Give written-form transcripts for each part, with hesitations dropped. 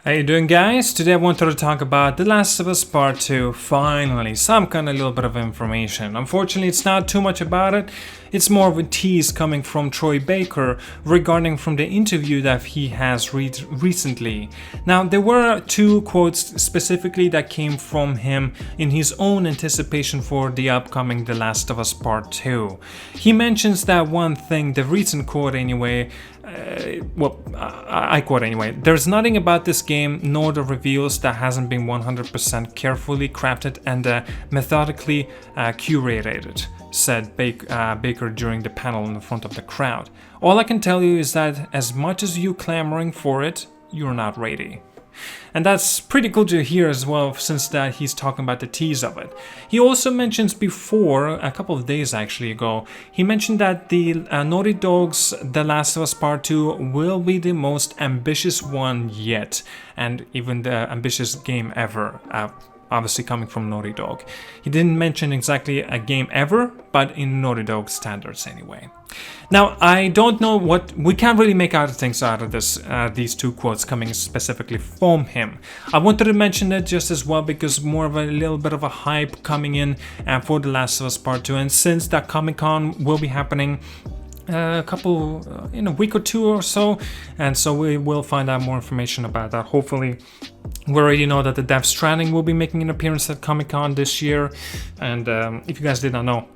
How you doing, guys? Today I wanted to talk about The Last of Us Part 2. Finally, some kind of little bit of information. Unfortunately, it's not too much about it. It's more of a tease coming from Troy Baker regarding from the interview that he has read recently. Now, there were two quotes specifically that came from him in his own anticipation for the upcoming The Last of Us Part 2. He mentions that one thing, the recent quote anyway, I quote anyway, "There's nothing about this game nor the reveals that hasn't been 100% carefully crafted and methodically curated," said Baker during the panel in front of the crowd. "All I can tell you is that as much as you clamoring for it, you're not ready." And that's pretty cool to hear as well, since that he's talking about the tease of it. He also mentions before, a couple of days actually ago, he mentioned that the Naughty Dog's The Last of Us Part 2 will be the most ambitious one yet, and even the ambitious game ever, obviously coming from Naughty Dog. He didn't mention exactly a game ever, but in Naughty Dog standards anyway. Now, I don't know we can't really make out things out of this, these two quotes coming specifically from him. I wanted to mention it just as well because more of a little bit of a hype coming in for The Last of Us Part 2, and since that Comic-Con will be happening in a week or two or so, and so we will find out more information about that. Hopefully, we already know that the Death Stranding will be making an appearance at Comic-Con this year, and if you guys did not know,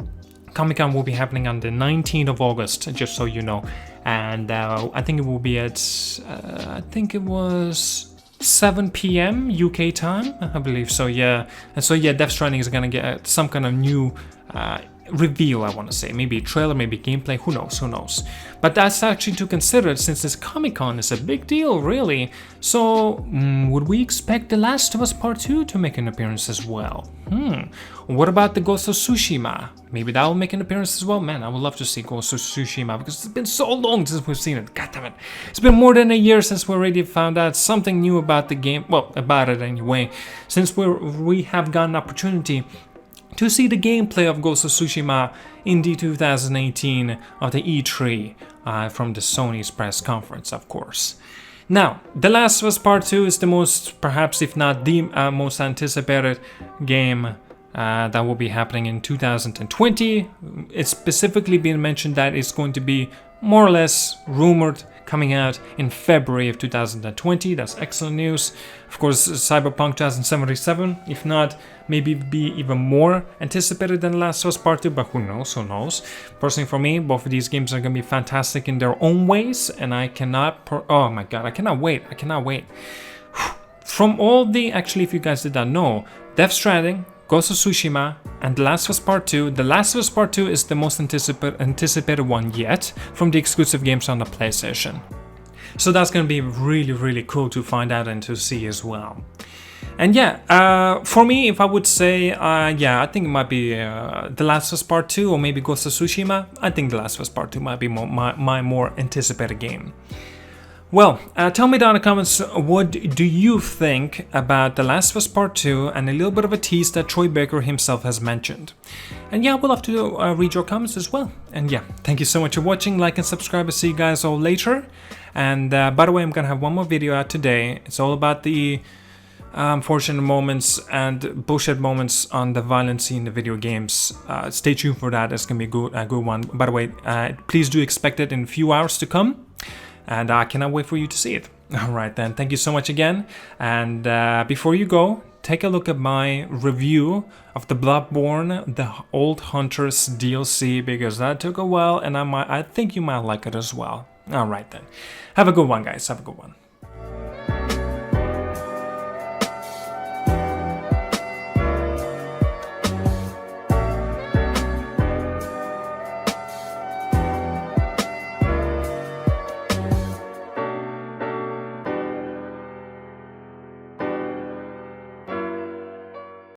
Comic-Con will be happening on the 19th of August, just so you know, and I think it will be at, I think it was 7 p.m. UK time, I believe so, yeah. And so yeah, Death Stranding is gonna get some kind of new reveal, I want to say, maybe a trailer, maybe gameplay, who knows. But that's actually to consider, since this Comic-Con is a big deal, really. So would we expect The Last of Us Part 2 to make an appearance as well? What about the Ghost of Tsushima? Maybe that will make an appearance as well. Man, I would love to see Ghost of Tsushima because it's been so long since we've seen it. God damn it. It's been more than a year since we already found out something new about the game, well, about it anyway, since we have gotten an opportunity to see the gameplay of Ghost of Tsushima in the 2018 of the E3 from the Sony's press conference, of course. Now, The Last of Us Part 2 is the most, perhaps if not the most anticipated game that will be happening in 2020. It's specifically been mentioned that it's going to be more or less rumored coming out in February of 2020. That's excellent news. Of course, Cyberpunk 2077, if not, maybe be even more anticipated than Last of Us Part 2, but who knows. Personally, for me, both of these games are going to be fantastic in their own ways, and I cannot, oh my god, I cannot wait. From all the, actually, if you guys did not know, Death Stranding, Ghost of Tsushima, and The Last of Us Part 2. The Last of Us Part 2 is the most anticipated one yet from the exclusive games on the PlayStation. So that's going to be really cool to find out and to see as well. And yeah, for me, if I would say, yeah, I think it might be The Last of Us Part 2 or maybe Ghost of Tsushima. I think The Last of Us Part 2 might be my more anticipated game. Well, tell me down in the comments, what do you think about The Last of Us Part 2 and a little bit of a tease that Troy Baker himself has mentioned. And yeah, we'll have to read your comments as well. And yeah, thank you so much for watching, like and subscribe. I'll see you guys all later. And by the way, I'm gonna have one more video out today. It's all about the unfortunate moments and bullshit moments on the violence in the video games. Stay tuned for that, it's gonna be a good one. By the way, please do expect it in a few hours to come. And I cannot wait for you to see it. Alright then, thank you so much again. And before you go, take a look at my review of the Bloodborne, the Old Hunters DLC, because that took a while and I think you might like it as well. Alright then. Have a good one, guys. Have a good one.